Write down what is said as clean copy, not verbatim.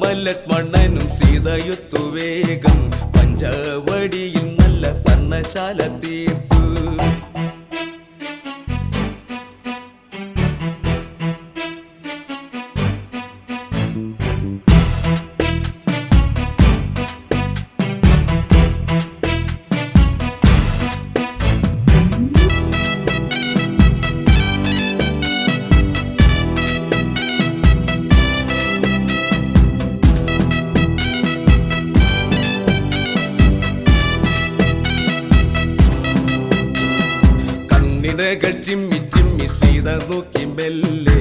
രാമലക്ഷ്മണനും സീതയൊത്തു വേഗം പഞ്ചവടിയിൽ നല്ല പർണശാല തീർത്തു. ചിമ്മി ചിമ്മി സീത നോക്കി മെല്ലെ